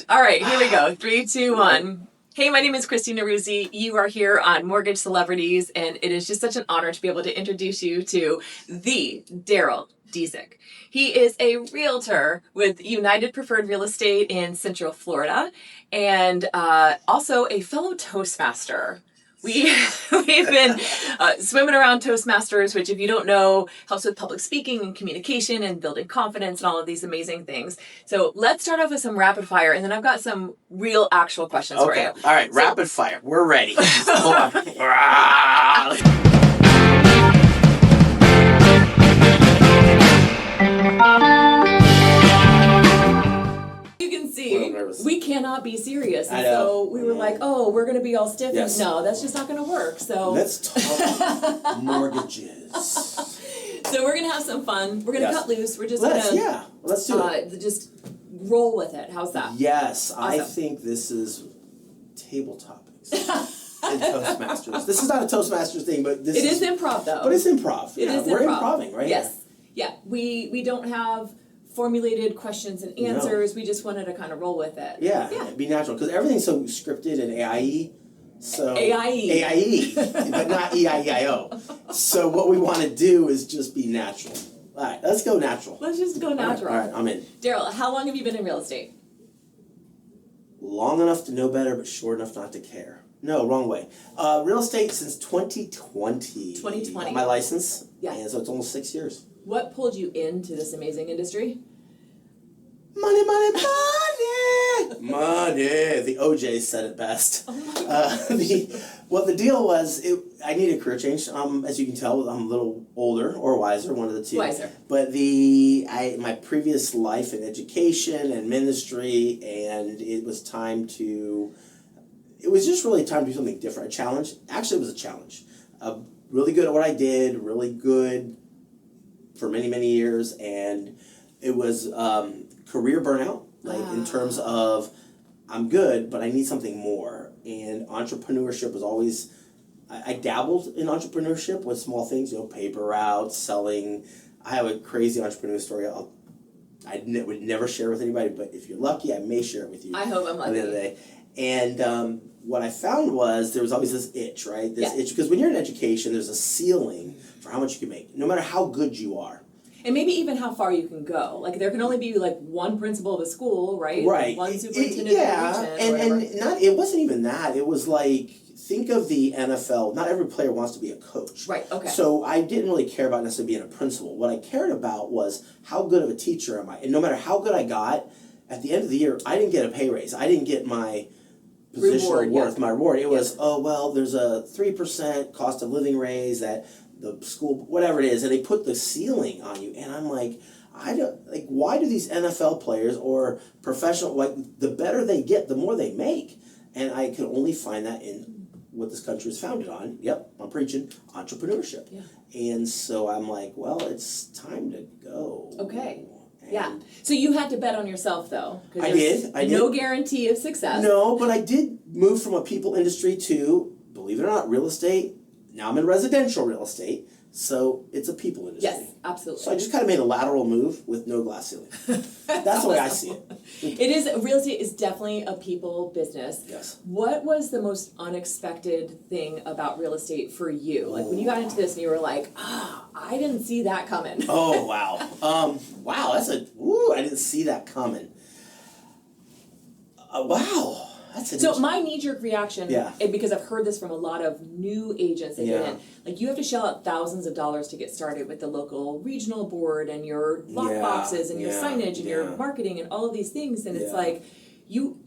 All right, here we go. 3, 2, 1. Hey, my name is Kristi Nowrouzi. You are here on Mortgage Celebrities, and it is just such an honor to be able to introduce you to the Darryl Dziedzic. He is a realtor with United Preferred Real Estate in Central Florida, and also a fellow Toastmaster. We've been swimming around Toastmasters, which, if you don't know, helps with public speaking and communication and building confidence and all of these amazing things. So let's start off with some rapid fire, and then I've got some real, actual questions for you. All right, so, rapid fire. We're ready. Hold on. We cannot be serious. And so we were like, oh, we're going to be all stiff. Yes. And no, that's just not going to work. So let's talk mortgages. So we're going to have some fun. We're going to cut loose. We're just going to let's do it. Just roll with it. How's that? Yes, awesome. I think this is table topics in Toastmasters. This is not a Toastmasters thing, but this is improv though. But it's improv. We're improving, right? Yes. Yeah. We don't have formulated questions and answers. No. We just wanted to kind of roll with it. Yeah. Be natural, because everything's so scripted and AIE. So AIE, but not EIEIO. So what we want to do is just be natural. All right, let's go natural. Let's just go natural. All right, I'm in. Darryl, how long have you been in real estate? Long enough to know better, but short enough not to care. No, wrong way. Real estate since 2020. 2020. Got my license. Yeah. And so it's almost 6 years. What pulled you into this amazing industry? Money. The OJ said it best. Oh my gosh. The deal was, I needed a career change. As you can tell, I'm a little older or wiser, one of the two. Wiser. But my previous life in education and ministry, and it was just really time to do something different. A challenge. Actually, it was a challenge. Really good at what I did. Really good for many, many years, and it was career burnout, in terms of I'm good, but I need something more. And entrepreneurship was always, I dabbled in entrepreneurship with small things, paper routes, selling. I have a crazy entrepreneur story I would never share with anybody, but if you're lucky, I may share it with you. I hope I'm lucky. At the end of the day. And what I found was there was always this itch, right? Itch, because when you're in education, there's a ceiling for how much you can make, no matter how good you are. And maybe even how far you can go. Like, there can only be one principal of a school, right? Right. One superintendent of a region. And it wasn't even that. It was like, think of the NFL. Not every player wants to be a coach. Right, okay. So I didn't really care about necessarily being a principal. What I cared about was how good of a teacher am I? And no matter how good I got, at the end of the year, I didn't get a pay raise. I didn't get my positional worth, my reward. It was, there's a 3% cost of living raise at the school, whatever it is, and they put the ceiling on you, and I'm like, why do these NFL players or professional, the better they get, the more they make? And I could only find that in what this country is founded on. Yep, I'm preaching entrepreneurship. Yeah. And so I'm like, well, it's time to go. Okay. Yeah. So you had to bet on yourself, though. I did. No guarantee of success. No, but I did move from a people industry to, believe it or not, real estate. Now I'm in residential real estate, so it's a people industry. Yes, absolutely. So I just kind of made a lateral move with no glass ceiling. That's the way I see it. Real estate is definitely a people business. Yes. What was the most unexpected thing about real estate for you? Like, when you got into this and you were like, I didn't see that coming. Oh, wow. I didn't see that coming. Wow. So my knee-jerk reaction, because I've heard this from a lot of new agents that get in, like, you have to shell out thousands of dollars to get started with the local regional board and your lock boxes and your signage and your marketing and all of these things, and it's like, you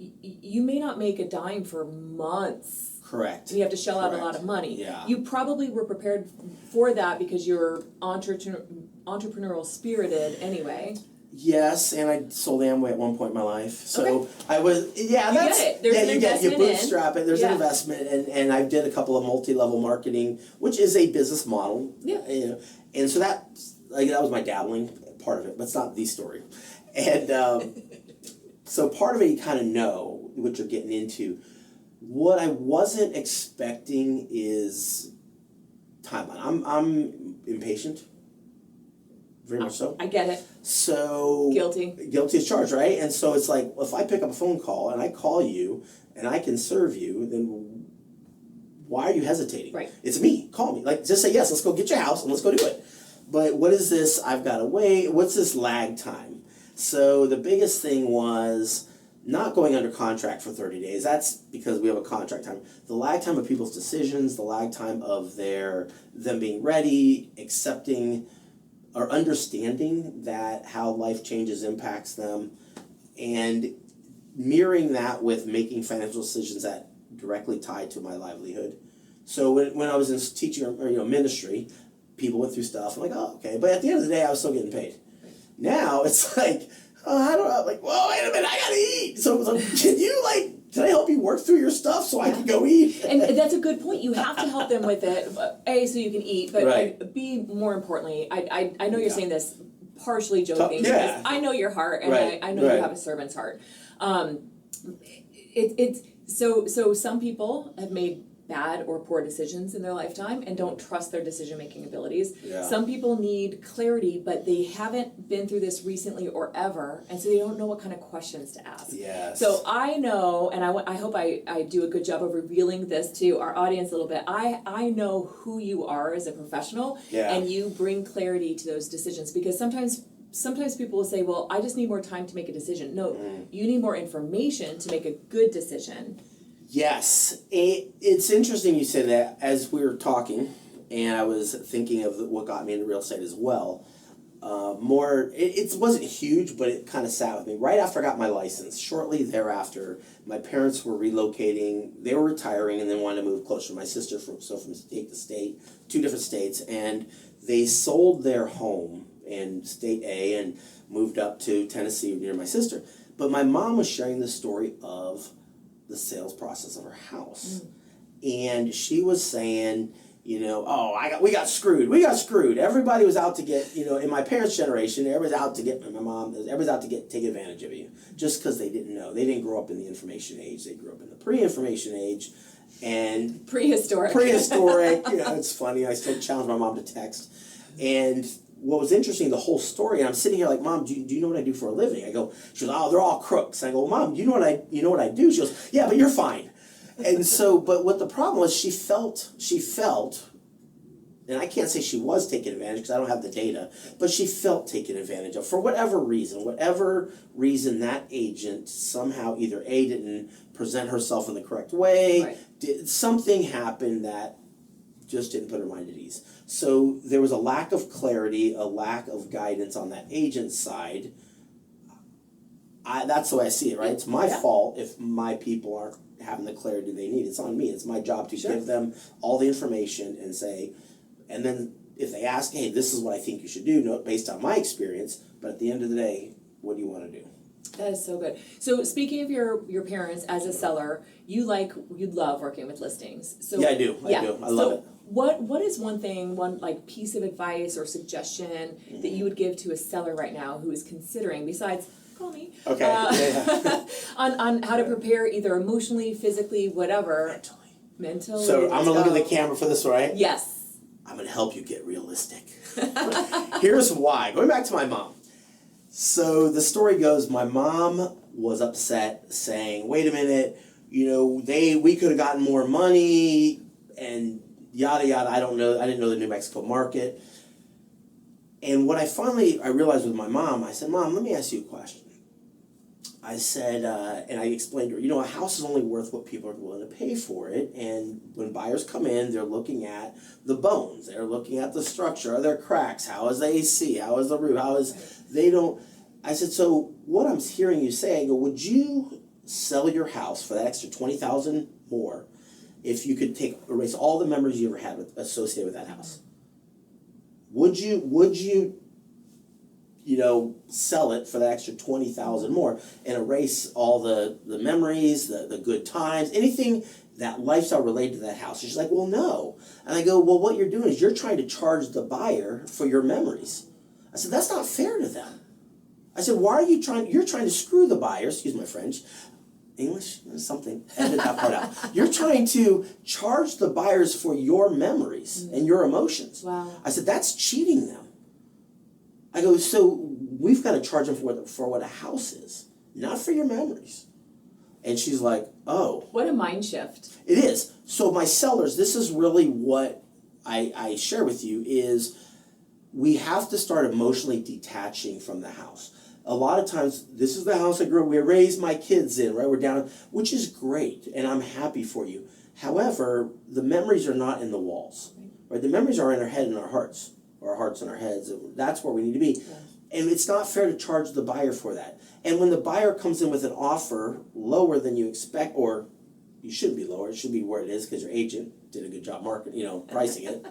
may not make a dime for months. Correct. And you have to shell out a lot of money. Yeah. You probably were prepared for that because you're entrepreneurial spirited anyway. Yes, and I sold Amway at one point in my life. So I was, you get it. There's an investment you bootstrap it. There's an investment, and I did a couple of multi-level marketing, which is a business model. Yeah. And so that was my dabbling part of it, but it's not the story. And so part of it, you kind of know what you're getting into. What I wasn't expecting is timeline. I'm impatient. very much so. I get it. So Guilty as charged, right? And so it's like, if I pick up a phone call and I call you and I can serve you, then why are you hesitating? Right. It's me. Call me. Like, just say yes. Let's go get your house and let's go do it. But what is this? I've got to wait. What's this lag time? So the biggest thing was not going under contract for 30 days. That's because we have a contract time. The lag time of people's decisions, the lag time of them being ready, accepting or understanding that how life changes impacts them, and mirroring that with making financial decisions that directly tied to my livelihood. So when I was in teaching or ministry, people went through stuff. I'm like, oh, okay. But at the end of the day, I was still getting paid. Now it's like, oh, I don't know. Like, whoa, wait a minute, I gotta eat. So can I help you work through your stuff so I can go eat? And that's a good point. You have to help them with it, A, so you can eat, but Right. B, more importantly, I know you're saying this partially joking, Yeah. because I know your heart, and Right. I know you have a servant's heart. So some people have made bad or poor decisions in their lifetime and don't trust their decision-making abilities. Yeah. Some people need clarity, but they haven't been through this recently or ever, and so they don't know what kind of questions to ask. Yes. So I know, and I hope I do a good job of revealing this to our audience a little bit. I know who you are as a professional, Yeah. and you bring clarity to those decisions, because sometimes people will say, well, I just need more time to make a decision. No, you need more information to make a good decision. Yes, it's interesting you say that. As we were talking, and I was thinking of what got me into real estate as well. It wasn't huge, but it kind of sat with me. Right after I got my license, shortly thereafter, my parents were relocating. They were retiring and they wanted to move closer to my sister, from state to state, 2 different states, and they sold their home in state A and moved up to Tennessee near my sister. But my mom was sharing the story of the sales process of her house. And she was saying, oh, we got screwed. Everybody was out to get, in my parents' generation, everybody's out to get, everybody's out to take advantage of you, just because they didn't know. They didn't grow up in the information age. They grew up in the pre-information age. And Prehistoric. It's funny. I still challenge my mom to text. And what was interesting, the whole story, and I'm sitting here like, Mom, do you know what I do for a living? I go, she goes, oh, they're all crooks. I go, Mom, you know what I do? She goes, yeah, but you're fine. And so, but what the problem was, she felt, and I can't say she was taken advantage because I don't have the data, but she felt taken advantage of for whatever reason that agent somehow either A, didn't present herself in the correct way, Right. Something happened that just didn't put her mind at ease. So there was a lack of clarity, a lack of guidance on that agent's side. That's the way I see it, right? It's my fault if my people aren't having the clarity they need. It's on me. It's my job to give them all the information and say, and then if they ask, hey, this is what I think you should do, based on my experience, but at the end of the day, what do you want to do? That is so good. So speaking of your parents as a seller, you love working with listings. So Yeah, I do. I love it. What is one piece of advice or suggestion that you would give to a seller right now who is considering, besides call me, Okay. on how to prepare either emotionally, physically, whatever. Mentally. So I'm gonna look at the camera for this, right? Yes. I'm gonna help you get realistic. Here's why. Going back to my mom. So the story goes, my mom was upset, saying, wait a minute, we could have gotten more money and yada yada. I didn't know the New Mexico market. And what I realized with my mom, I said, Mom, let me ask you a question. I said, and I explained to her, a house is only worth what people are willing to pay for it. And when buyers come in, they're looking at the bones. They're looking at the structure. Are there cracks? How is the AC? How is the roof? I said, so what I'm hearing you say, I go, would you sell your house for that extra $20,000 more if you could erase all the memories you ever had associated with that house? Would you sell it for the extra $20,000 more and erase all the memories, the good times, anything that lifestyle related to that house? And she's like, well, no. And I go, well, what you're doing is you're trying to charge the buyer for your memories. I said, that's not fair to them. I said, why are you're trying to screw the buyer, excuse my French, English, something, edit that part out. You're trying to charge the buyers for your memories and your emotions. Wow. I said, that's cheating them. I go, so we've got to charge them for what a house is, not for your memories. And she's like, oh. What a mind shift. It is. So my sellers, this is really what I share with you is we have to start emotionally detaching from the house. A lot of times, this is the house I grew up, we raised my kids in, right? We're down, which is great, and I'm happy for you. However, the memories are not in the walls, right? The memories are in our head and our hearts, or our hearts and our heads. That's where we need to be. Yeah. And it's not fair to charge the buyer for that. And when the buyer comes in with an offer lower than you expect, or you shouldn't be lower, it should be where it is because your agent did a good job pricing it.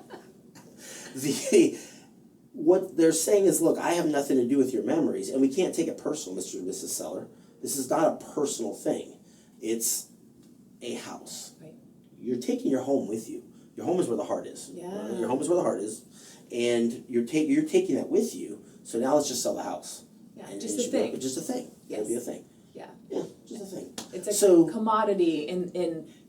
What they're saying is, look, I have nothing to do with your memories, and we can't take it personal, Mr. and Mrs. Seller. This is not a personal thing. It's a house. Right. You're taking your home with you. Your home is where the heart is. Yeah. Your home is where the heart is, and you're taking that with you. So now let's just sell the house. Yeah, just a thing. Just a thing. Yes. It'll be a thing. Yeah. Yeah, just a thing. It's a commodity in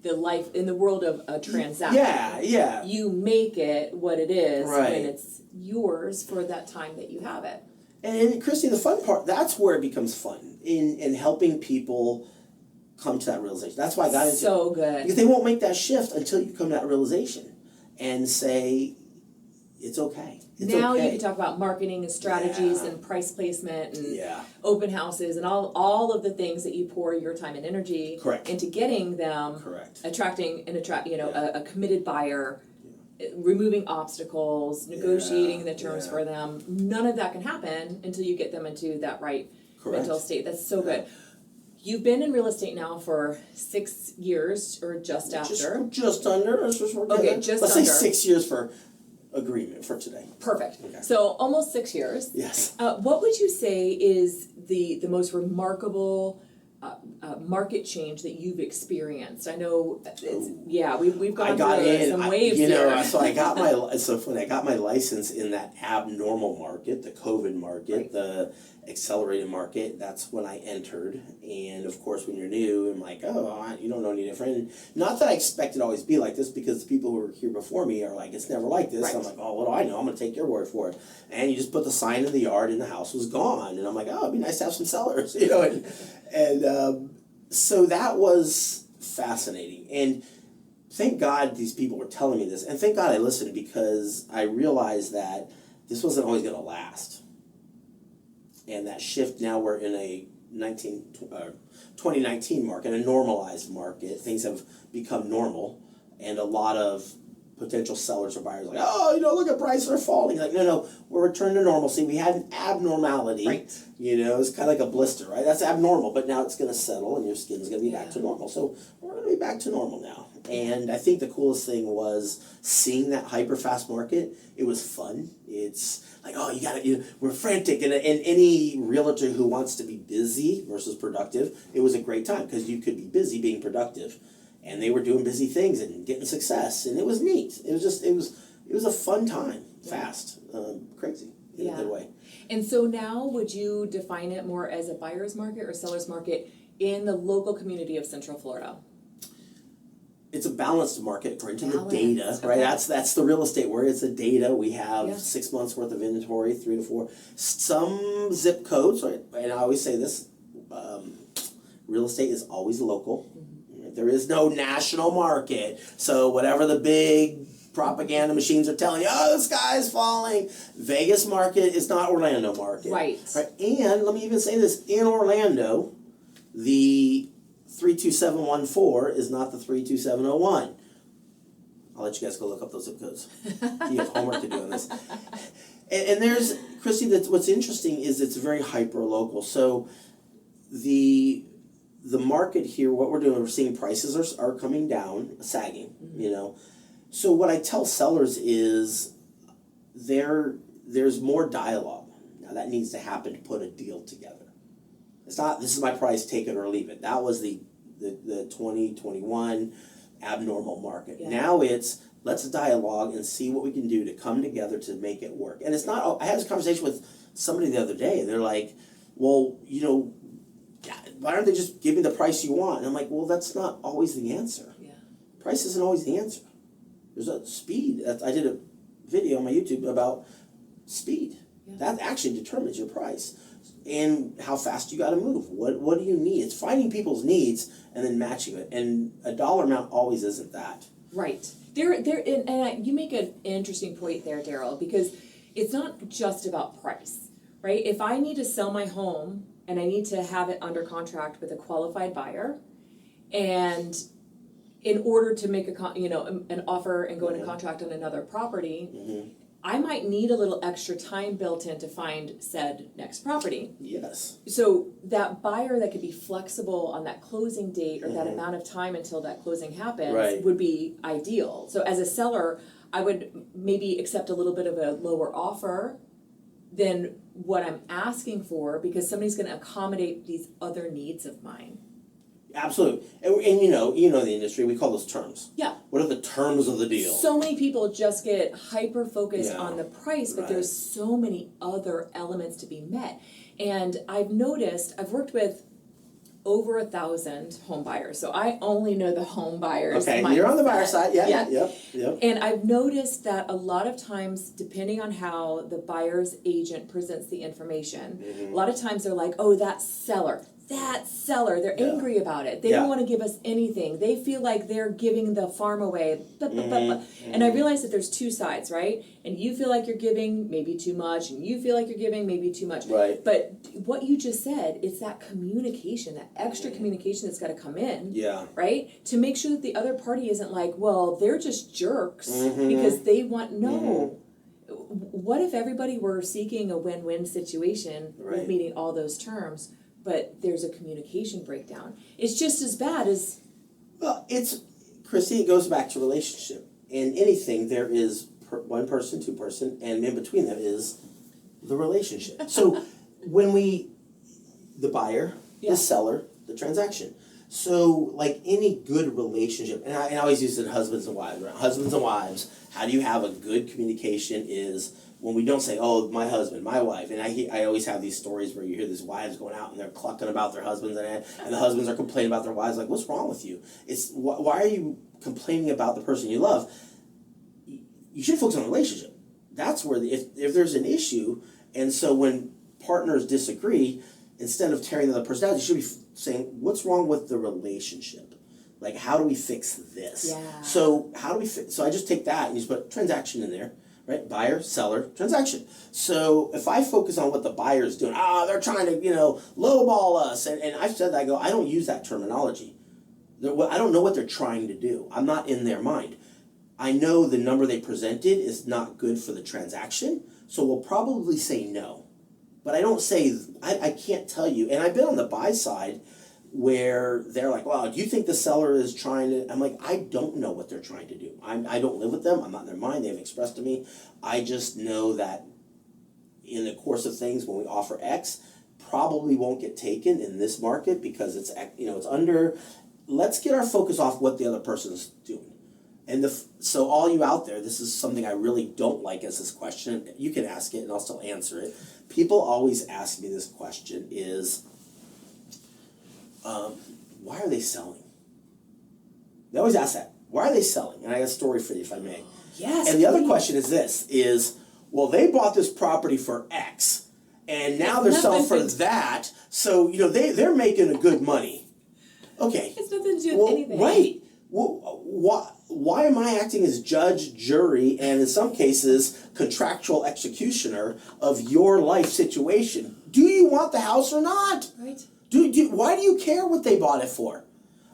the world of a transaction. Yeah. You make it what it is right. when it's yours for that time that you have it. And Kristi, the fun part, that's where it becomes fun in helping people come to that realization. That's why I got into it. So good. Because they won't make that shift until you come to that realization and say, it's okay. Now you can talk about marketing and strategies and price placement and open houses and all of the things that you pour your time and energy into getting them, attracting a committed buyer, removing obstacles, negotiating the terms for them. None of that can happen until you get them into that right mental state. That's so good. You've been in real estate now for 6 years or just after. Just under. Let's say 6 years for agreement for today. Perfect. Okay. So almost 6 years. Yes. What would you say is the most remarkable market change that you've experienced? I know, we've gone through some waves here. So I got I got my license in that abnormal market, the COVID market, the accelerated market. That's when I entered, and of course, when you're new, I'm like, you don't know any different. Not that I expect it to always be like this, because the people who were here before me are like, it's never like this. Right. I'm like, what do I know? I'm going to take your word for it. And you just put the sign in the yard, and the house was gone. And I'm like, it'd be nice to have some sellers, And so that was fascinating. And thank God these people were telling me this. And thank God I listened, because I realized that this wasn't always going to last. And that shift, now we're in a 2019 market, a normalized market. Things have become normal. And a lot of potential sellers or buyers are like, look at prices are falling. Like, no, we're returning to normalcy. We had an abnormality. Right. It's kind of like a blister, right? That's abnormal, but now it's going to settle and your skin's going to be back to normal. So we're going to be back to normal now. And I think the coolest thing was seeing that hyper fast market. It was fun. It's like, we're frantic. And any realtor who wants to be busy versus productive, it was a great time, because you could be busy being productive. And they were doing busy things and getting success, and it was neat. It was a fun time, fast, crazy in a good way. And so now, would you define it more as a buyer's market or seller's market in the local community of Central Florida? It's a balanced market according to the data, right? That's the real estate word. It's the data. We have 6 months worth of inventory, 3 to 4. Some zip codes, right? And I always say this: real estate is always local. There is no national market. So whatever the big propaganda machines are telling you, the sky's falling. Vegas market is not Orlando market. Right. And let me even say this: in Orlando, the 32714 is not the 32701. I'll let you guys go look up those zip codes. You have homework to do on this. And there's, Kristi, what's interesting is it's very hyper local. So the market here, what we're doing, we're seeing prices are coming down, sagging, So what I tell sellers is there's more dialogue. Now that needs to happen to put a deal together. It's not, this is my price, take it or leave it. That was the 2021 abnormal market. Yeah. Now it's, let's dialogue and see what we can do to come together to make it work. And it's not, I had this conversation with somebody the other day. They're like, well, why aren't they just giving the price you want? And I'm like, well, that's not always the answer. Yeah. Price isn't always the answer. There's a speed. I did a video on my YouTube about speed. Yeah. That actually determines your price. And how fast you got to move. What do you need? It's finding people's needs and then matching it. And a dollar amount always isn't that. Right. You make an interesting point there, Darryl, because it's not just about price, right? If I need to sell my home and I need to have it under contract with a qualified buyer, and in order to make an offer and go into contract on another property, I might need a little extra time built in to find said next property. Yes. So that buyer that could be flexible on that closing date or that amount of time until that closing happens would be ideal. So as a seller, I would maybe accept a little bit of a lower offer than what I'm asking for because somebody's going to accommodate these other needs of mine. Absolutely. And you know the industry, we call those terms. Yeah. What are the terms of the deal? So many people just get hyper focused on the price, but there's so many other elements to be met. And I've worked with over 1,000 home buyers. So I only know the home buyers. Okay, you're on the buyer side. Yeah. Yep. And I've noticed that a lot of times, depending on how the buyer's agent presents the information, a lot of times they're like, oh, that seller, they're angry about it. They don't want to give us anything. They feel like they're giving the farm away. And I realize that there's two sides, right? And you feel like you're giving maybe too much, and you feel like you're giving maybe too much. Right. But what you just said, it's that communication, that extra communication that's got to come in. Yeah. Right? To make sure that the other party isn't like, well, they're just jerks because they want, what if everybody were seeking a win-win situation with meeting all those terms? But there's a communication breakdown. It's just as bad as... Well, Kristi, it goes back to relationship. In anything, there is one person, two person, and in between them is the relationship. So when the buyer, the seller, the transaction. So like any good relationship, and I always use it in husbands and wives. Right? Husbands and wives, how do you have a good communication is... when we don't say, oh, my husband, my wife, and I always have these stories where you hear these wives going out and they're clucking about their husbands and the husbands are complaining about their wives, like, what's wrong with you? It's why are you complaining about the person you love? You should focus on the relationship. That's where if there's an issue, and so when partners disagree, instead of tearing the other person out, you should be saying, what's wrong with the relationship? Like, how do we fix this? Yeah. So so I just take that and just put transaction in there. Right? Buyer, seller, transaction. So if I focus on what the buyer's doing, they're trying to, lowball us. And I've said that, I don't use that terminology. I don't know what they're trying to do. I'm not in their mind. I know the number they presented is not good for the transaction, so we'll probably say no. But I don't say, I can't tell you. And I've been on the buy side where they're like, well, do you think the seller is trying to... I'm like, I don't know what they're trying to do. I don't live with them. I'm not in their mind. They haven't expressed to me. I just know that in the course of things, when we offer X, probably won't get taken in this market because it's under... Let's get our focus off what the other person's doing. And so all you out there, this is something I really don't like as this question. You can ask it and I'll still answer it. People always ask me this question is... why are they selling? They always ask that. Why are they selling? And I got a story for you, if I may. Yes. And the other question is, well, they bought this property for X, and now they're selling for that, so, they're making a good money. Okay. It's nothing to do with anything. Right. Well, why am I acting as judge, jury, and in some cases, contractual executioner of your life situation? Do you want the house or not? Right. Why do you care what they bought it for?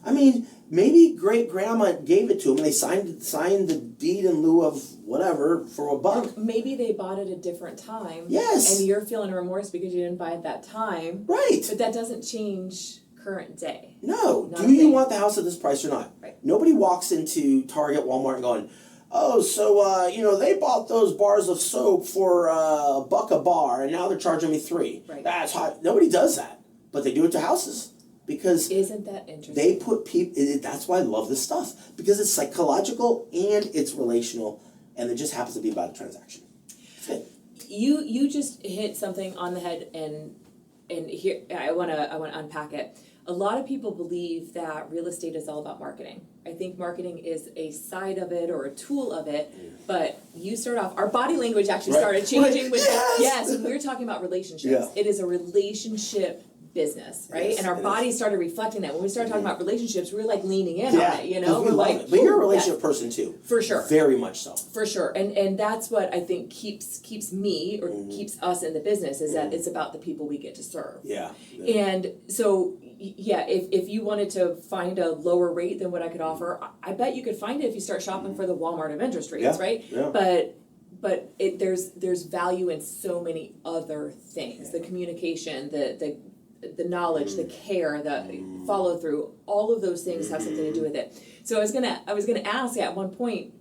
I mean, maybe great-grandma gave it to them and they signed the deed in lieu of whatever for $1. Maybe they bought it a different time. Yes. And you're feeling remorse because you didn't buy it that time. Right. But that doesn't change current day. No. Nothing. Do you want the house at this price or not? Right. Nobody walks into Target, Walmart and going, oh, so, they bought those bars of soap for $1 a bar and now they're charging me $3. Right. That's hot. Nobody does that. But they do it to houses because isn't that interesting? They put people. That's why I love this stuff because it's psychological and it's relational, and it just happens to be about a transaction. That's it. You just hit something on the head, and here I wanna unpack it. a lot of people believe that real estate is all about marketing. I think marketing is a side of it or a tool of it, but you start off, our body language actually started changing with, yes, when we were talking about relationships. It is a relationship business, right? Yes, and our body started reflecting that. When we started talking about relationships, we were like leaning in on it, you know? We We're love like, it. But you're a relationship person too. For sure. Very much so. For sure. And that's what I think keeps me or keeps us in the business is that it's about the people we get to serve. Yeah. And so, yeah, if you wanted to find a lower rate than what I could offer, I bet you could find it if you start shopping for the Walmart of interest rates, right? Yeah. But there's value in so many other things. The communication, the knowledge, the care, the follow through, all of those things have something to do with it. So I was gonna ask at one point,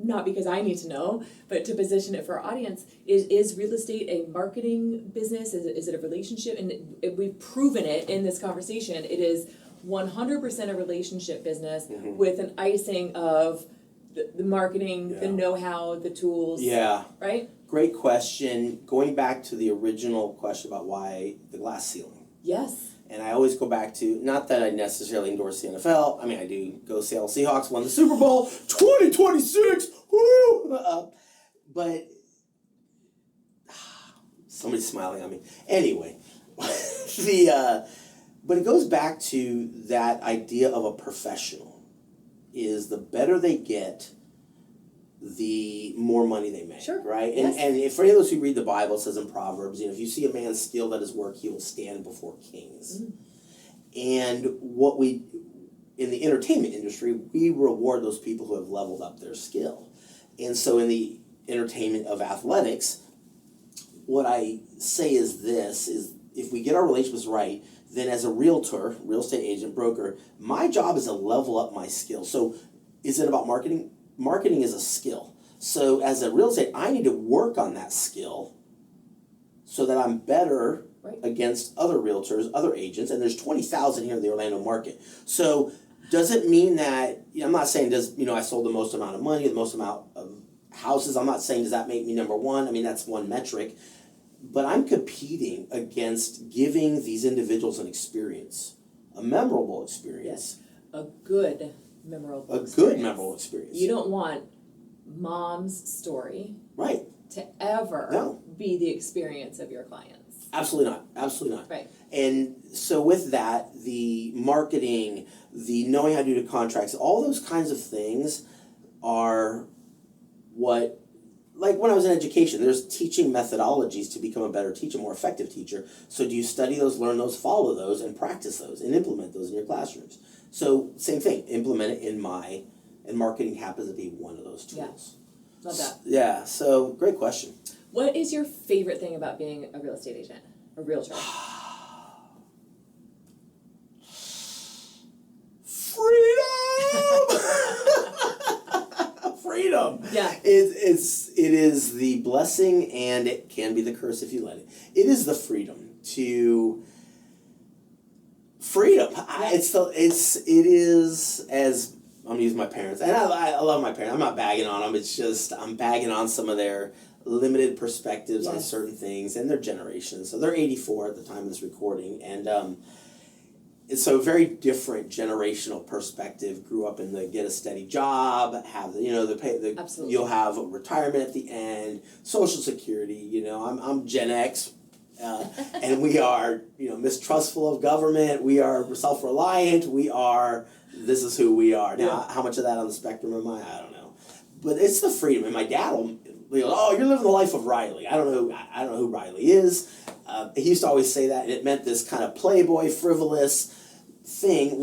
not because I need to know, but to position it for our audience, is real estate a marketing business? Is it a relationship? And we've proven it in this conversation. It is 100% a relationship business with an icing of the marketing, the know-how, the tools. Yeah. Right? Great question. Going back to the original question about why the glass ceiling. Yes. And I always go back to, not that I necessarily endorse the NFL. I mean, I do go Seattle Seahawks, won the Super Bowl, 2026, woo! But, somebody's smiling at me. Anyway, but it goes back to that idea of a professional, is the better they get, the more money they make, right? And and for any of those who read the Bible, it says in Proverbs, if you see a man skilled at his work, he will stand before kings. And what we, in the entertainment industry, we reward those people who have leveled up their skill. And so in the entertainment of athletics, what I say is this, is if we get our relationships right, then as a realtor, real estate agent, broker, my job is to level up my skill. So is it about marketing? Marketing is a skill. So as a real estate, I need to work on that skill so that I'm better against other realtors, other agents, and there's 20,000 here in the Orlando market. So does it mean that, I'm not saying I sold the most amount of money, the most amount of houses. I'm not saying does that make me number one? I mean, that's one metric. But I'm competing against giving these individuals an experience, a memorable experience. Yes, a good memorable experience. A good memorable experience. You don't want mom's story to ever be the experience of your clients. Absolutely not. Absolutely not. Right. And so with that, the marketing, the knowing how to do the contracts, all those kinds of things are what, like when I was in education, there's teaching methodologies to become a better teacher, more effective teacher. So do you study those, learn those, follow those, and practice those, and implement those in your classrooms? So same thing, implement it and marketing happens to be one of those tools. Yeah. Love that. Yeah, so great question. What is your favorite thing about being a real estate agent, a realtor? Freedom! Yeah. It is the blessing and it can be the curse if you let it. It is the freedom to... Freedom. Yeah. It is, as I'm gonna use my parents, and I love my parents. I'm not bagging on them. It's just I'm bagging on some of their limited perspectives on certain things and their generations. So they're 84 at the time of this recording, and it's so a very different generational perspective. Grew up in the get a steady job, have Absolutely. You'll have a retirement at the end, Social Security. I'm Gen X. And we are, mistrustful of government. We are self-reliant. This is who we are. Now, how much of that on the spectrum am I? I don't know. But it's the freedom. And my dad will go, "Oh, you're living the life of Riley." I don't know who Riley is. He used to always say that, and it meant this kind of playboy, frivolous thing,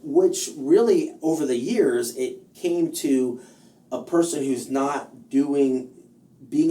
which really over the years it came to a person who's not being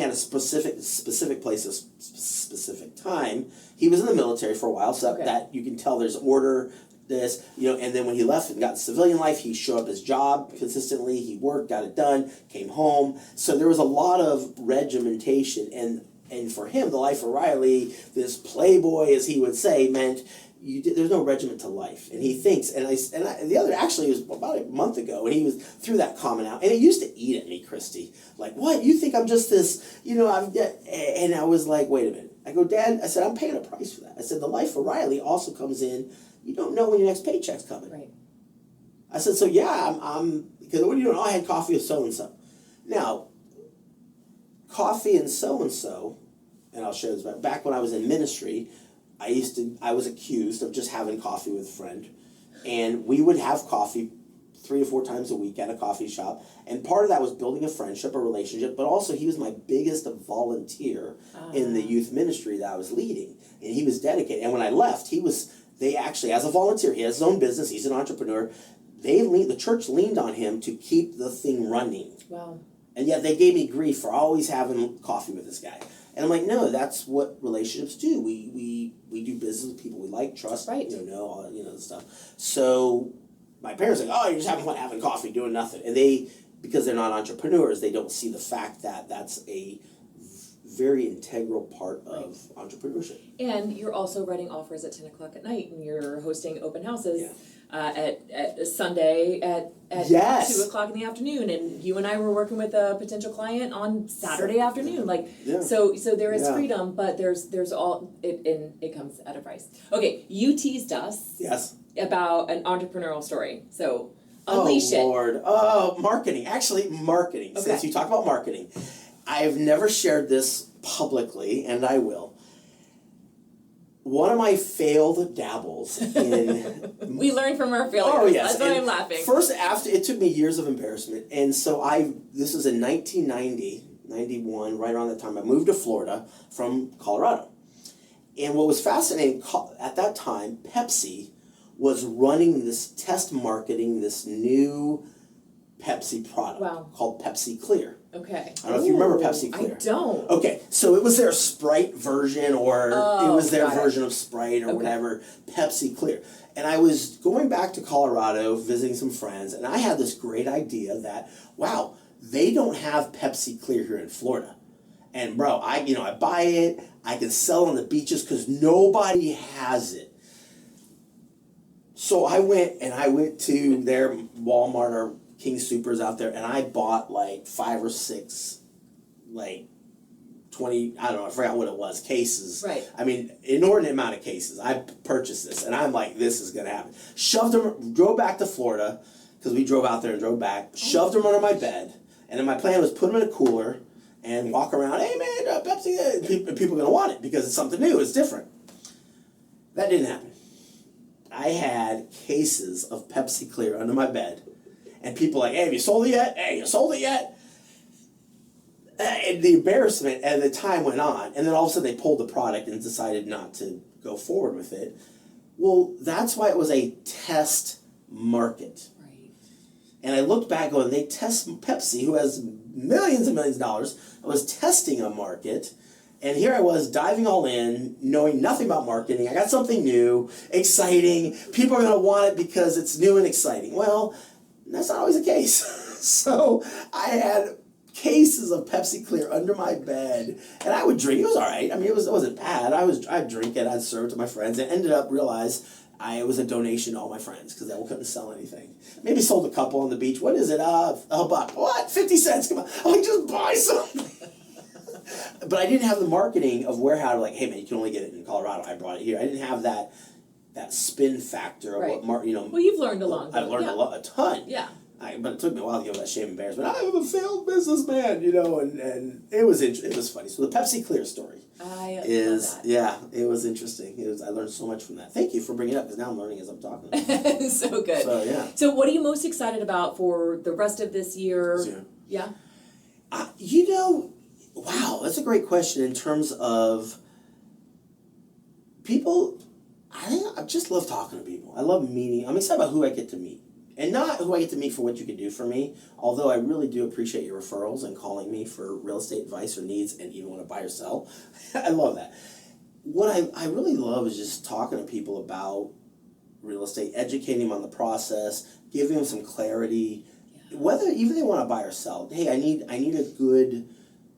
at a specific place, a specific time. He was in the military for a while, so that you can tell there's order, and then when he left and got to civilian life, he showed up at his job consistently, he worked, got it done, came home. So there was a lot of regimentation, and for him, the life of Riley, this playboy, as he would say, meant there's no regiment to life. And he thinks, the other actually was about a month ago, and he threw that comment out, and it used to eat at me, Kristi. Like, what? You think I'm just this, and I was like, wait a minute. I go, Dad, I said, I'm paying a price for that. I said, the life of Riley also comes in, you don't know when your next paycheck's coming. Right. I said, so yeah, I'm because what are you doing? Oh, I had coffee with so-and-so. Now, coffee and so-and-so, and I'll share this back when I was in ministry, I was accused of just having coffee with a friend. And we would have coffee 3 to 4 times a week at a coffee shop. And part of that was building a friendship, a relationship, but also he was my biggest volunteer in the youth ministry that I was leading. And he was dedicated. And when I left, they actually, as a volunteer, he has his own business, he's an entrepreneur. The church leaned on him to keep the thing running. Wow. And yet they gave me grief for always having coffee with this guy. And I'm like, no, that's what relationships do. We do business with people we like, trust, right. All the stuff. So my parents are like, oh, you're just having fun having coffee, doing nothing. And because they're not entrepreneurs, they don't see the fact that that's a very integral part of entrepreneurship. And you're also writing offers at 10 o'clock at night, and you're hosting open houses at Sunday at 2 o'clock in the afternoon. And you and I were working with a potential client on Saturday afternoon. So there is freedom, but there's all it comes at a price. Okay, you teased us about an entrepreneurial story. So unleash it. Oh Lord, marketing. Actually, marketing. Okay. Since you talk about marketing, I've never shared this publicly, and I will. One of my failed dabbles in... We learn from our failures. Oh, yes. That's why I'm laughing. First, it took me years of embarrassment. And so this was in 1990, 91, right around that time. I moved to Florida from Colorado. And what was fascinating, at that time, Pepsi was running this test marketing, this new Pepsi product called Pepsi Clear. Okay. I don't know if you remember Pepsi Clear. I don't. Okay, so it was their Sprite version, or it was their version of Sprite or whatever, Pepsi Clear. And I was going back to Colorado, visiting some friends, and I had this great idea that, wow, they don't have Pepsi Clear here in Florida. And bro, I buy it, I can sell on the beaches because nobody has it. So I went to their Walmart or King Supers out there, and I bought like 5 or 6, 20, I don't know, I forgot what it was, cases. Right. I mean, inordinate amount of cases. I purchased this, and I'm like, this is going to happen. Shoved them, drove back to Florida, because we drove out there and drove back, shoved them under my bed, and then my plan was put them in a cooler and walk around, hey man, Pepsi, people are going to want it because it's something new, it's different. That didn't happen. I had cases of Pepsi Clear under my bed. And people like, hey, have you sold it yet? Hey, you sold it yet? And the embarrassment as the time went on, and then all of a sudden they pulled the product and decided not to go forward with it. Well, that's why it was a test market. Right. And I looked back going, they test Pepsi, who has millions and millions of dollars, was testing a market. And here I was diving all in, knowing nothing about marketing. I got something new, exciting. People are going to want it because it's new and exciting. Well, that's not always the case. So I had cases of Pepsi Clear under my bed, and I would drink. It was all right. I mean, it wasn't bad. I'd drink it. I'd serve it to my friends. And ended up it was a donation to all my friends because they couldn't sell anything. Maybe sold a couple on the beach. What is it? $1. What? 50 cents? Come on. I'm like, just buy something. But I didn't have the marketing of how to hey man, you can only get it in Colorado. I brought it here. I didn't have that spin factor of what Well, you've learned a I've learned a ton. Yeah. But it took me a while to get over that shame and embarrassment. I'm a failed businessman, and it was funny. So the Pepsi Clear story love that. It was interesting. I learned so much from that. Thank you for bringing it up because now I'm learning as I'm talking. So good. So yeah. So what are you most excited about for the rest of this year? Yeah. Wow, that's a great question in terms of people. I just love talking to people. I love meeting. I'm excited about who I get to meet. And not who I get to meet for what you can do for me, although I really do appreciate your referrals and calling me for real estate advice or needs and even want to buy or sell. I love that. What I really love is just talking to people about real estate, educating them on the process, giving them some clarity, whether even they want to buy or sell. Hey, I need a good,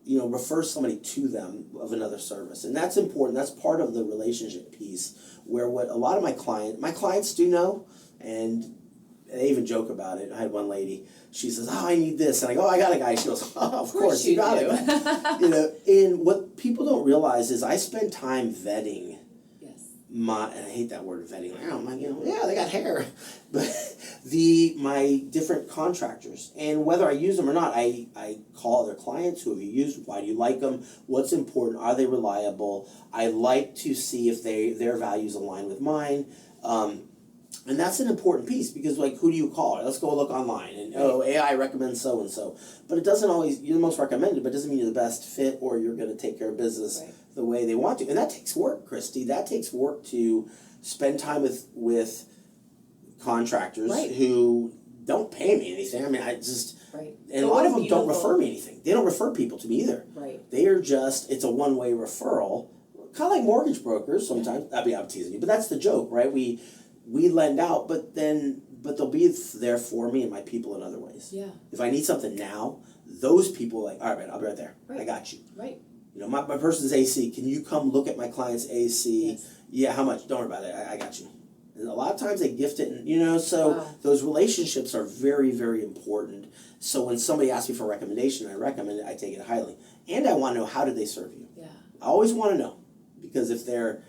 refer somebody to them of another service. And that's important. That's part of the relationship piece where what a lot of my clients do know, and they even joke about it. I had one lady, she says, I need this. And I go, I got a guy. She goes, of course you got it. And what people don't realize is I spend time vetting and I hate that word vetting, like, oh, yeah, they got hair, but my different contractors, and whether I use them or not, I call other clients, who have you used, why do you like them, what's important, are they reliable, I like to see if their values align with mine, and that's an important piece, because like, who do you call? Let's go look online, and AI recommends so and so, but it doesn't always, you're the most recommended, but it doesn't mean you're the best fit, or you're going to take care of business the way they want to, and that takes work, Kristi. That takes work to spend time with contractors who don't pay me anything. I mean, and a lot of them don't refer me anything. They don't refer people to me either. They are just, it's a one-way referral, kind of like mortgage brokers sometimes. I'm teasing you, but that's the joke, right? We lend out, but they'll be there for me and my people in other ways. Yeah. If I need something now, those people are like, all right, man, I'll be right there. I got you. You know, my person's AC. Can you come look at my client's AC? Yes. Yeah, how much? Don't worry about it. I got you. And a lot of times they gift it, and so those relationships are very, very important. So when somebody asks me for a recommendation, I recommend it. I take it highly, and I want to know, how did they serve you? Yeah. I always want to know, because if they're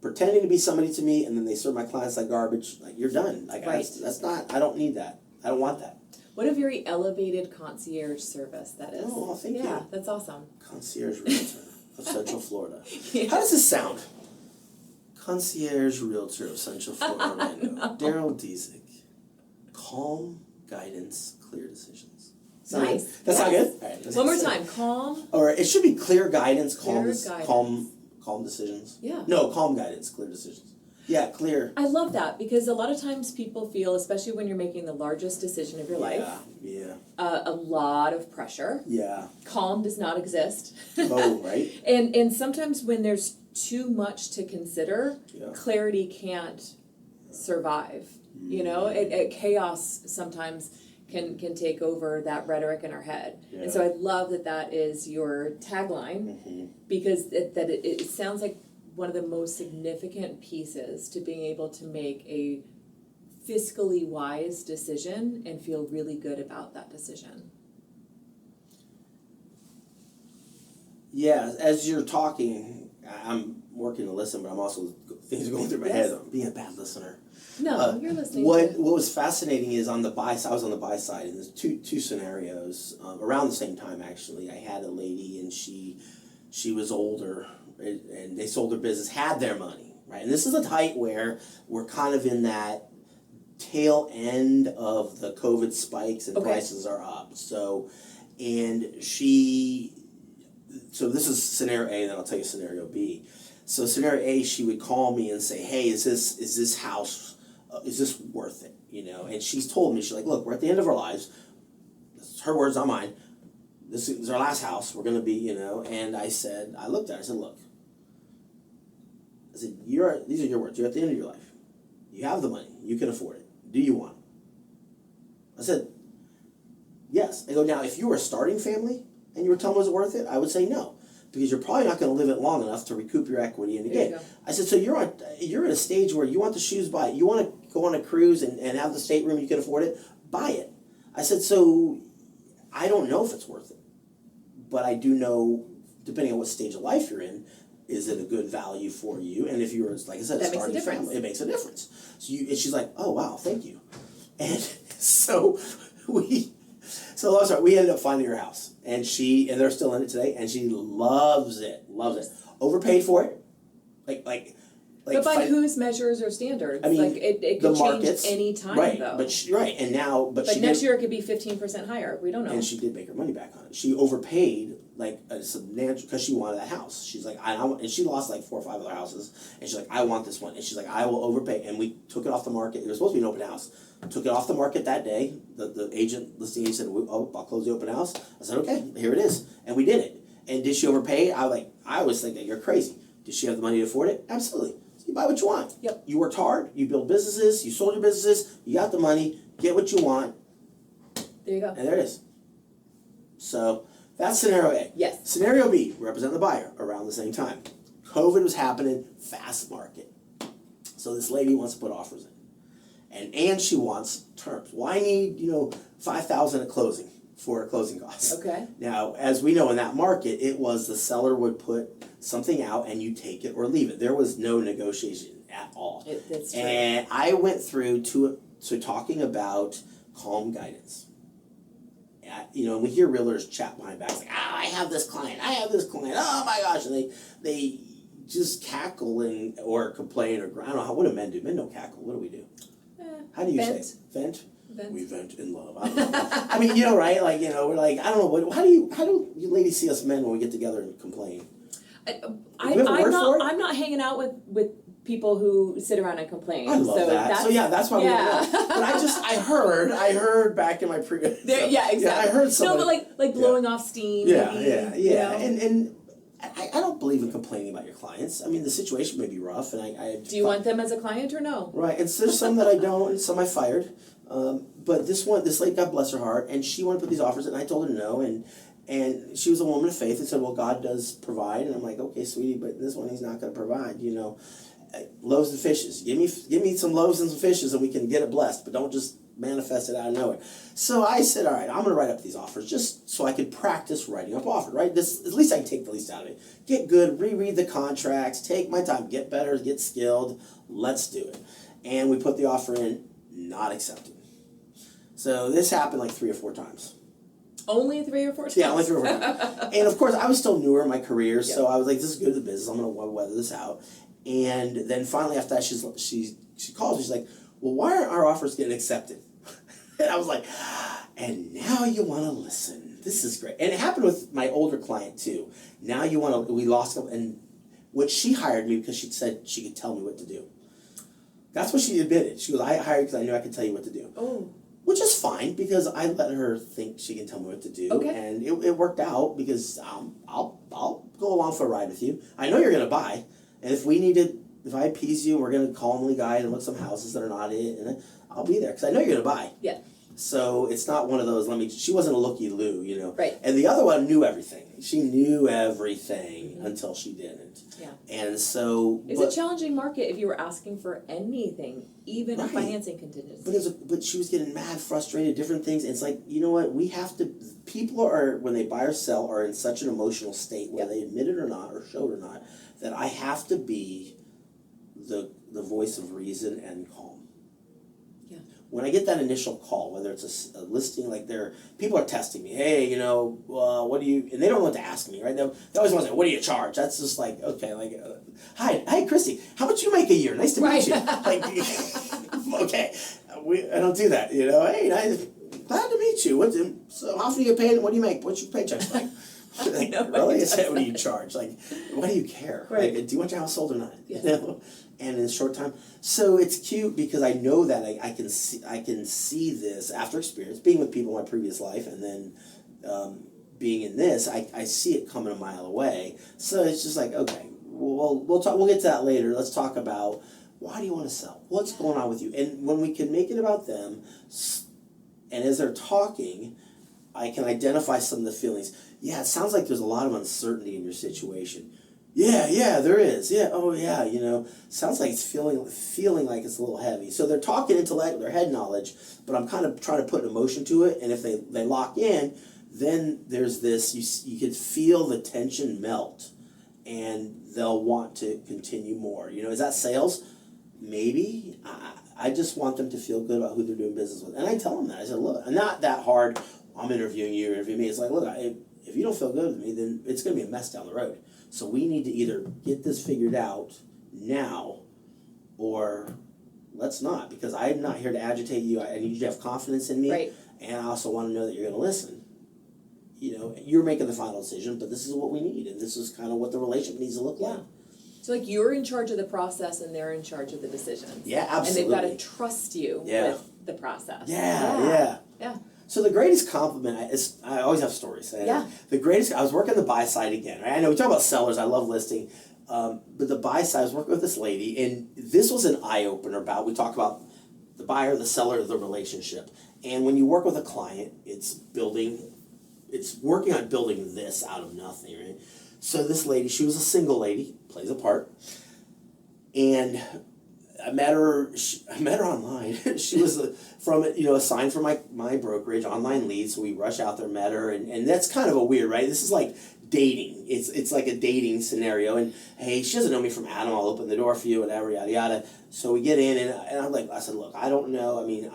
pretending to be somebody to me and then they serve my clients like garbage, like, you're done. Like, that's not. I don't need that. I don't want that. What a very elevated concierge service that is. Oh, well, thank you. Yeah, that's awesome. Concierge Realtor of Central Florida. How does this sound? Concierge Realtor of Central Florida, Orlando. Darryl Dziedzic. Calm guidance, clear decisions. Nice. That's not good? All right, one more time. Calm. Or it should be clear guidance, calm decisions. Yeah. No, calm guidance, clear decisions. Yeah, clear. I love that, because a lot of times people feel, especially when you're making the largest decision of your life, a lot of pressure. Yeah. Calm does not exist. Oh, right. And sometimes when there's too much to consider, clarity can't survive. You know, chaos sometimes can take over that rhetoric in our head. Yeah. And so I love that is your tagline, because it sounds like one of the most significant pieces to being able to make a fiscally wise decision and feel really good about that decision. Yeah, as you're talking, I'm working to listen, but I'm also, things are going through my head. I'm being a bad listener. No, you're listening. What was fascinating is on the buy side, I was on the buy side, and there's two scenarios around the same time, actually. I had a lady, and she was older, and they sold their business, had their money, right? And this is a height where we're kind of in that tail end of the COVID spikes, and prices are up. So this is scenario A, and then I'll tell you scenario B. So scenario A, she would call me and say, hey, is this house, is this worth it? You know, and she's told me, she's like, look, we're at the end of our lives. This is her words, not mine. This is our last house. We're going to be, you know, and I looked at her, I said, look, I said, these are your words. You're at the end of your life. You have the money. You can afford it. Do you want it? I said, yes. I go, now, if you were a starting family and you were telling me it was worth it, I would say no, because you're probably not going to live it long enough to recoup your equity. And again, I said, so you're at a stage where you want the shoes by it. You want to go on a cruise and have the stateroom, you can afford it, buy it. I said, so I don't know if it's worth it, but I do know, depending on what stage of life you're in, is it a good value for you? And if you were, like I said, a starting family, it makes a difference. So and she's like, oh, wow, thank you. And so we ended up finding her house, and they're still in it today, and she loves it. Overpaid for it, like. But by whose measures or standards? I mean, like it could change any time, though. And now, but next year it could be 15% higher. We don't know. And she did make her money back on it. She overpaid like a substantial, because she wanted that house. She's like, and she lost like 4 or 5 other houses, and she's like, I want this one, and she's like, I will overpay. And we took it off the market. It was supposed to be an open house. Took it off the market that day. The listing agent said, I'll close the open house. I said, okay, here it is, and we did it. And did she overpay? I always think that you're crazy. Did she have the money to afford it? Absolutely. You buy what you want. Yep. You worked hard. You built businesses. You sold your businesses. You got the money. Get what you want. There you go. And there it is. So that's scenario A. Yes. Scenario B, represent the buyer around the same time. COVID was happening, fast market. So this lady wants to put offers in. And she wants terms. Well, I need, $5,000 at closing. for closing costs. Okay. Now, as we know in that market, it was the seller would put something out and you take it or leave it. There was no negotiation at all. That's true. And I went through to talking about calm guidance. You know, we hear realtors chat behind backs like, I have this client, oh my gosh, and they just cackle and or complain or I don't know what do men do? Men don't cackle. What do we do? How do you vent. say vent? Vent. We vent in love. I don't know. I mean, you know, right? Like, you know, we're like, I don't know. How do you ladies see us men when we get together and complain? I'm not hanging out with people who sit around and complain. I love that. So yeah, that's why we don't know. But I heard back in my previous. Yeah, exactly. Yeah, I heard somebody. No, but like blowing off steam. Yeah, maybe, yeah. You know? And I don't believe in complaining about your clients. I mean, the situation may be rough, and I do you want them as a client or no? Right, and so there's some that I don't, and some I fired. But this lady, God bless her heart, and she wanted to put these offers in, and I told her no, and she was a woman of faith and said, well, God does provide, and I'm like, okay, sweetie, but this one He's not going to provide, you know. Loaves and fishes. Give me some loaves and some fishes, and we can get it blessed, but don't just manifest it out of nowhere. So I said, all right, I'm going to write up these offers just so I could practice writing up offers, right? This, at least I can take the least out of it. Get good, reread the contracts, take my time, get better, get skilled, let's do it. And we put the offer in, not accepted. So this happened like 3 or 4 times. Only 3 or 4 times? Yeah, only 3 or 4 times. And of course, I was still newer in my career, so I was like, this is good to the business, I'm going to weather this out. And then finally after that, she calls me, she's like, well, why aren't our offers getting accepted? And I was like, and now you want to listen. This is great. And it happened with my older client too. Now you want to, we lost them, and what she hired me because she said she could tell me what to do. That's what she admitted. She goes, I hired because I knew I could tell you what to do. Oh. Which is fine because I let her think she can tell me what to do. Okay. And it worked out because I'll go along for a ride with you. I know you're going to buy. And if I appease you, we're going to calmly guide and look at some houses that are not it, and I'll be there because I know you're going to buy. Yeah. So it's not one of those, she wasn't a looky-loo, you know. Right. And the other one knew everything. She knew everything until she didn't. Yeah. And so... It's a challenging market if you were asking for anything, even a Right. financing contingency. But she was getting mad, frustrated, different things. And it's like, you know what, we have to... People are, when they buy or sell, are in such an emotional state, whether they admit it or not, or show it or not, that I have to be the voice of reason and calm. Yeah. When I get that initial call, whether it's a listing, like people are testing me, hey, you know, what do you, and they don't know what to ask me, right? They always want to say, what do you charge? That's just like, okay, like, hi, Kristi, how much you make a year? Nice to meet you. Like, okay, I don't do that, you know, hey, glad to meet you. So how often do you get paid? What do you make? What's your paycheck like? Like, really? I said, what do you charge? Like, why do you care? Right. Like, do you want your house sold or not? Yeah. You know? And in a short time. So it's cute because I know that I can see this after experience, being with people in my previous life and then being in this, I see it coming a mile away. So it's just like, okay, we'll get to that later. Let's talk about why do you want to sell? What's going on with you? And when we can make it about them, and as they're talking, I can identify some of the feelings. Yeah, it sounds like there's a lot of uncertainty in your situation. Yeah, there is. Yeah, oh yeah, you know, sounds like it's feeling like it's a little heavy. So they're talking intellect, their head knowledge, but I'm kind of trying to put emotion to it. And if they lock in, then there's this, you can feel the tension melt, and they'll want to continue more. You know, is that sales? Maybe. I just want them to feel good about who they're doing business with. And I tell them that. I said, look, I'm not that hard. I'm interviewing you, you're interviewing me. It's like, look, if you don't feel good with me, then it's going to be a mess down the road. So we need to either get this figured out now, or let's not, because I'm not here to agitate you. I need you to have confidence in me. Right. And I also want to know that you're going to listen. You know, you're making the final decision, but this is what we need, and this is kind of what the relationship needs to look like. So like you're in charge of the process and they're in charge of the decisions. Yeah, absolutely. And they've got to trust you with the process. Yeah. So the greatest compliment I always have stories. The greatest, I was working the buy side again, right? I know we talk about sellers, I love listing, but the buy side, I was working with this lady, and this was an eye-opener about, we talk about the buyer, the seller, the relationship. And when you work with a client, it's working on building this out of nothing, right? So this lady, she was a single lady, plays a part, and I met her online. She was from a sign from my brokerage, online lead. So we rush out there, met her, and that's kind of a weird, right? This is like dating. It's like a dating scenario. And hey, she doesn't know me from Adam. I'll open the door for you, whatever, yada yada. So we get in, and I said, look, I don't know. I mean,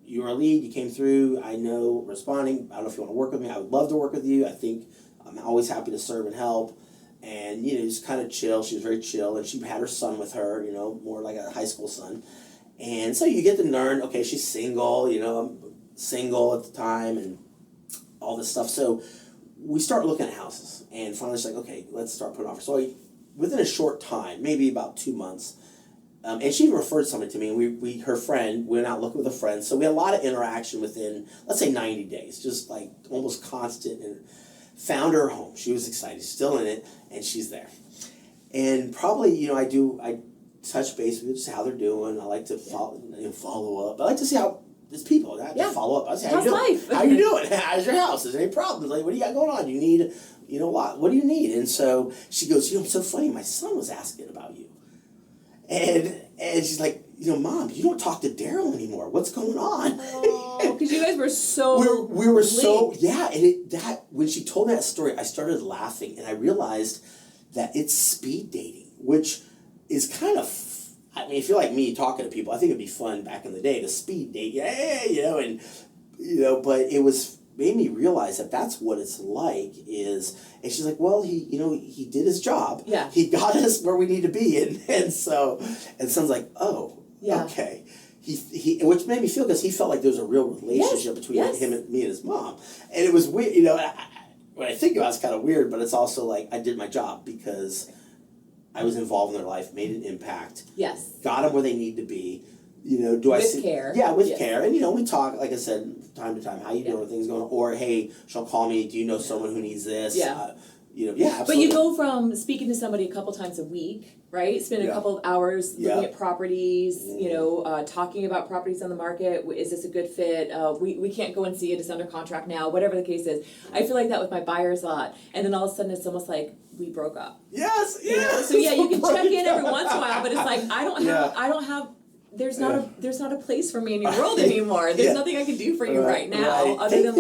you're a lead. You came through. I know responding. I don't know if you want to work with me. I would love to work with you. I think I'm always happy to serve and help. And, just kind of chill. She was very chill. And she had her son with her, more like a high school son. And so you get to learn, okay, she's single, I'm single at the time and all this stuff. So we start looking at houses. And finally she's like, okay, let's start putting offers. So within a short time, maybe about 2 months, and she referred somebody to me, and her friend, went out looking with a friend. So we had a lot of interaction within, let's say, 90 days, just like almost constant. And found her home. She was excited. She's still in it, and she's there. And probably, I touch base with just how they're doing. I like to follow up. I like to see how there's people. I have to follow up. I say, how you doing? Life? How you doing? How's your house? Is there any problems? Like, what do you got going on? You need, what do you need? And so she goes, it's so funny. My son was asking about you. And she's like, Mom, you don't talk to Darryl anymore. What's going on? Oh, because you guys were so we were so, yeah. And when she told me that story, I started laughing, and I realized that it's speed dating, which is kind of, if you're like me talking to people, I think it'd be fun back in the day to speed date, but it made me realize that that's what it's like and she's like, well, he did his job. Yeah. He got us where we need to be. And son's like, oh, yeah. Okay. He which made me feel, because he felt like there was a real relationship between him and me and his mom. And it was weird, when I think about it, it's kind of weird, but it's also like I did my job because I was involved in their life, made an impact. Yes. Got them where they need to be. With care. Yeah, with care. And, we talk, like I said, time to time, how you doing, things going on? Or, hey, she'll call me, do you know someone who needs this? Yeah. Absolutely. But you go from speaking to somebody a couple times a week, right? Spending a couple of hours looking at properties, talking about properties on the market. Is this a good fit? We can't go and see it. It's under contract now, whatever the case is. I feel like that with my buyers a lot. And then all of a sudden it's almost like we broke up. Yes, So you can check in every once in a while, but it's like, I don't have there's not a place for me in your world anymore. There's nothing I can do for you right now other than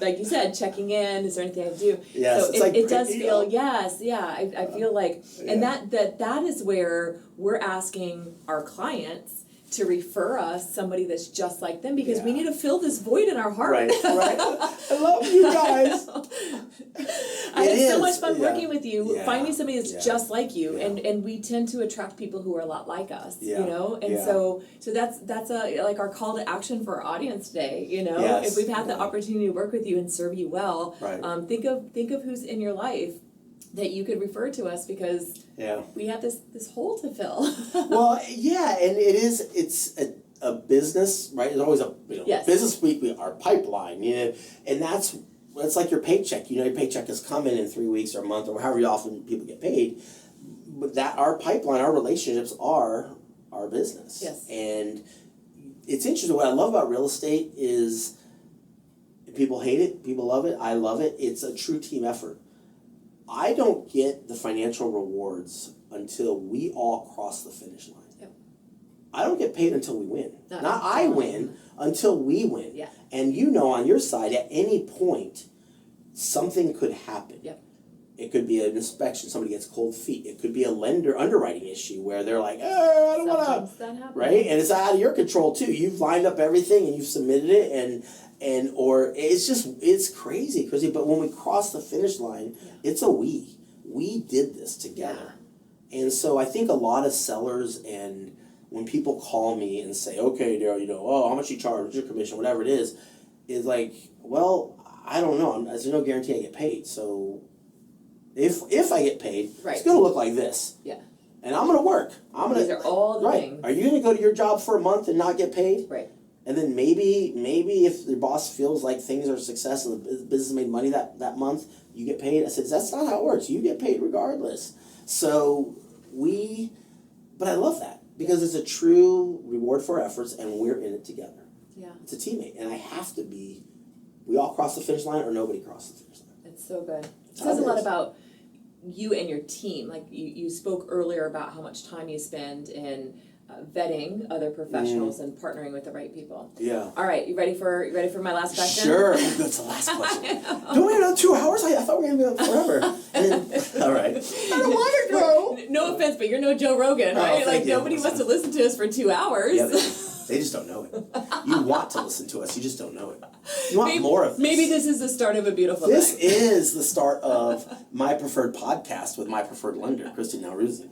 like you said, checking in. Is there anything I can do? Yes, so it does feel I feel like, and that is where we're asking our clients to refer us somebody that's just like them, because we need to fill this void in our heart. Right. I love you guys. I had so much fun working with you, finding somebody that's just like you, and we tend to attract people who are a lot like us, so that's like our call to action for our audience today. If we've had the opportunity to work with you and serve you well, think of who's in your life that you could refer to us, because we have this hole to fill. Well, and it's a business, right? There's always a business week, our pipeline, and that's like your paycheck. Your paycheck is coming in 3 weeks or a month or however often people get paid. But that our pipeline, our relationships are our business. Yes. And it's interesting. What I love about real estate is people hate it, people love it, I love it. It's a true team effort. I don't get the financial rewards until we all cross the finish line. Yep. I don't get paid until we win. Not I win, until we win. Yeah. And on your side, at any point, something could happen. Yep. It could be an inspection, somebody gets cold feet. It could be a lender underwriting issue where they're like, I don't want to. Right? And it's out of your control too. You've lined up everything and you've submitted it, or it's crazy. But when we cross the finish line, it's a we. We did this together. Yeah. And so I think a lot of sellers, and when people call me and say, okay, Darryl, how much you charge, what's your commission, whatever it is like, well, I don't know. There's no guarantee I get paid. So if I get paid, it's going to look like this. Yeah. And I'm going to work. These are all the things. Are you going to go to your job for a month and not get paid? Right. And then maybe if your boss feels like things are a success and the business made money that month, you get paid. I said, that's not how it works. You get paid regardless. So but I love that, because it's a true reward for our efforts, and we're in it together. Yeah. It's a teammate, and I have to be. We all cross the finish line, or nobody crosses the finish line. It's so good. It says a lot about you and your team. Like you spoke earlier about how much time you spend in vetting other professionals and partnering with the right people. Yeah. All right, you ready for my last question? Sure. Oh, that's the last question. Don't we have another 2 hours? I thought we were going to be on forever. All right. I don't want to go. No offense, but you're no Joe Rogan, right? Thank you. Nobody wants to listen to us for 2 hours. Yeah, they just don't know it. You want to listen to us, you just don't know it. You want more of this. Maybe this is the start of a beautiful This thing. is the start of my preferred podcast with my preferred lender, Kristi Nowrouzi.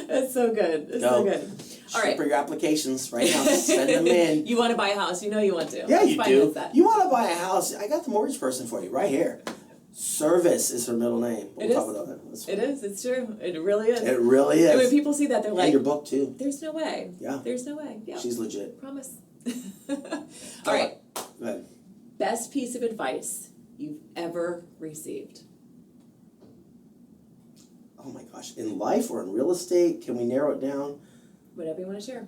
That's so good. That's so good. All right. For your applications right now. Send them in. You want to buy a house. You know you want to. Yeah, you do. That. You want to buy a house. I got the mortgage person for you right here. Service is her middle name. We'll talk about that. It is. It's true. It really is. It really is. And when people see that, they're like... And your book, too. There's no way. Yeah. There's no way. Yeah. She's legit. Promise. All right. Go ahead. Best piece of advice you've ever received? Oh my gosh. In life or in real estate? Can we narrow it down? Whatever you want to share.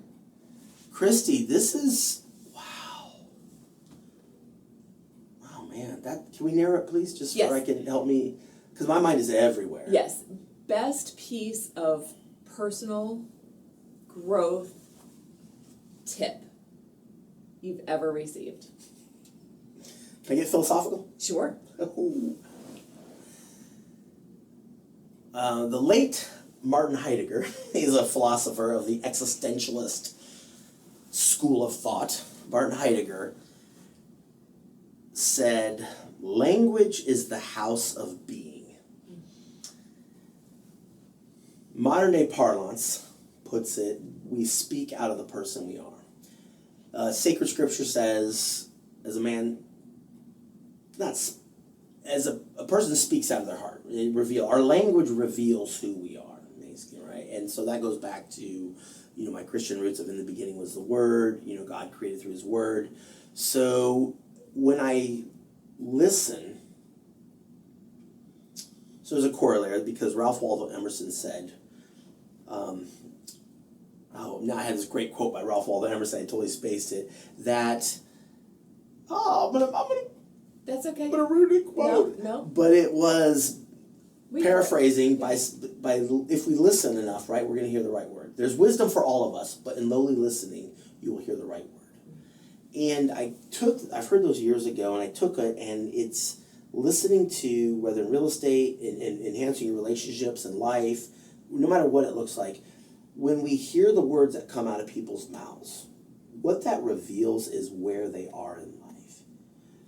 Kristi, this is... Wow. Oh man. Can we narrow it, please? Just yes. so I can help me... Because my mind is everywhere. Yes. Best piece of personal growth tip you've ever received? Can I get philosophical? Sure. The late Martin Heidegger, he's a philosopher of the existentialist school of thought. Martin Heidegger said, language is the house of being. Modern day parlance puts it, we speak out of the person we are. Sacred scripture says, as a man, as a person speaks out of their heart, our language reveals who we are, basically, right? And so that goes back to, my Christian roots of in the beginning was the Word, God created through His Word. So when I listen, so there's a corollary, because Ralph Waldo Emerson said, now I had this great quote by Ralph Waldo Emerson, I totally spaced it, that, I'm gonna That's okay. I'm gonna ruin the quote. No. But it was paraphrasing by if we listen enough, right, we're gonna hear the right word. There's wisdom for all of us, but in lowly listening, you will hear the right word. And I've heard those years ago, and I took it, and it's listening to, whether in real estate, in enhancing your relationships in life, no matter what it looks like, when we hear the words that come out of people's mouths, what that reveals is where they are in life.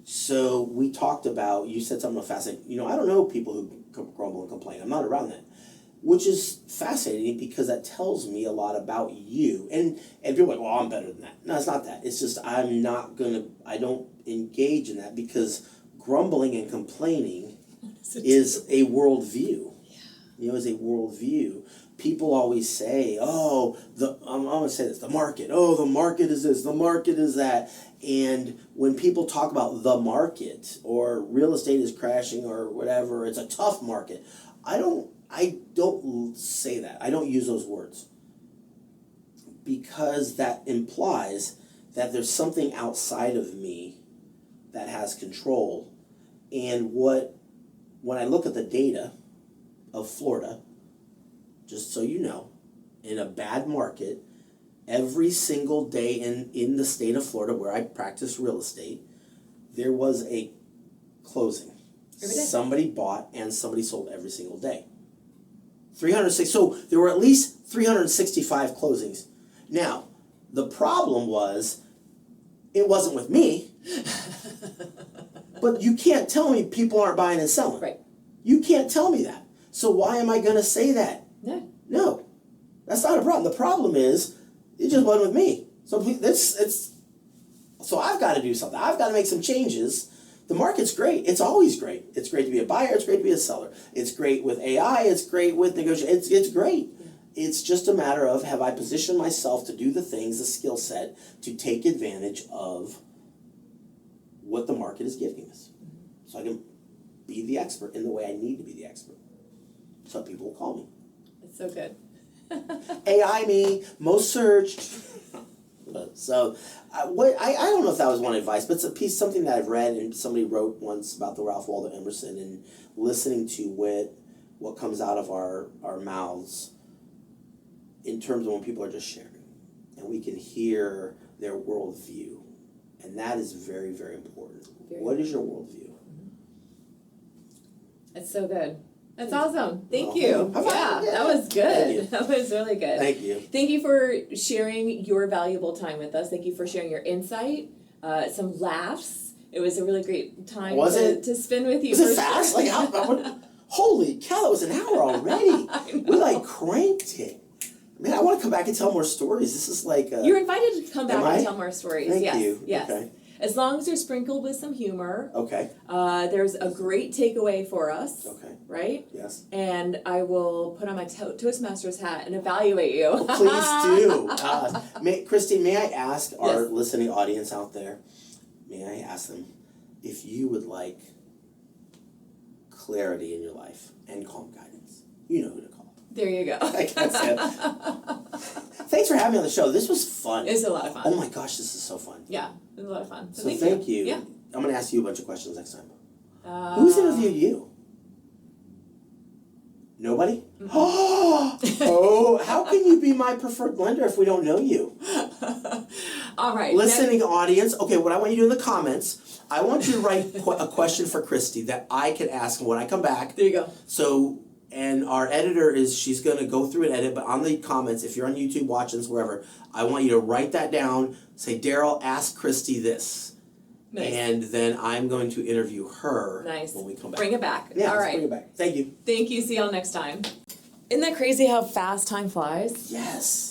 So we talked about, you said something fascinating, I don't know people who grumble and complain. I'm not around that. Which is fascinating, because that tells me a lot about you. And people are like, well, I'm better than that. No, it's not that. It's just I don't engage in that, because grumbling and complaining is a worldview. Yeah. Is a worldview. People always say, I'm going to say this, the market. Oh, the market is this, the market is that. And when people talk about the market, or real estate is crashing, or whatever, it's a tough market, I don't say that. I don't use those words, because that implies that there's something outside of me that has control. And when I look at the data of Florida, just so you know, in a bad market, every single day in the state of Florida where I practice real estate, there was a closing. Every day. Somebody bought and somebody sold every single day. 306. So there were at least 365 closings. Now, the problem was, it wasn't with me. But you can't tell me people aren't buying and selling. Right. You can't tell me that. So why am I going to say that? No, that's not a problem. The problem is, it just wasn't with me. So so I've got to do something. I've got to make some changes. The market's great. It's always great. It's great to be a buyer. It's great to be a seller. It's great with AI. It's great with negotiation. It's great. Yeah. It's just a matter of, have I positioned myself to do the things, the skill set, to take advantage of what the market is giving us, so I can be the expert in the way I need to be the expert. So people will call me. It's so good. AI me, most searched. So, I don't know if that was one advice, but it's something that I've read, and somebody wrote once about the Ralph Waldo Emerson, and listening to what comes out of our mouths in terms of when people are just sharing. and we can hear their worldview. And that is very, very important. What is your worldview? That's so good. That's awesome. Thank Oh, you. yeah, That was good. That was really good. Thank you. Thank you for sharing your valuable time with us. Thank you for sharing your insight, some laughs. It was a really great time to spend with you. Was it fast? Like, holy cow, it was an hour already. We like cranked it. Man, I want to come back and tell more stories. This is like You're invited to come back and tell more stories. Thank you. Yes. Okay. As long as they're sprinkled with some humor. Okay. There's a great takeaway for us. Okay. Right? Yes. And I will put on my Toastmasters hat and evaluate you. Oh, please do. Kristi, may I ask our listening audience out there, may I ask them if you would like clarity in your life and calm guidance? You know who to call. There you go. I can't say it. Thanks for having me on the show. This was fun. It was a lot of fun. Oh my gosh, this is so fun. Yeah, it was a lot of fun. So thank you. Yeah. I'm going to ask you a bunch of questions next time. Who's interviewed you? Nobody? Oh, how can you be my preferred lender if we don't know you? All right. Listening audience, okay, what I want you to do in the comments, I want you to write a question for Kristi that I can ask when I come back. There you go. So, and our editor she's going to go through and edit, but on the comments, if you're on YouTube watching this, wherever, I want you to write that down, say, Darryl, ask Kristi this. Nice. And then I'm going to interview her when we come back. Bring it back. Yeah, all right. Bring it back. Thank you. Thank you. See y'all next time. Isn't that crazy how fast time flies? Yes.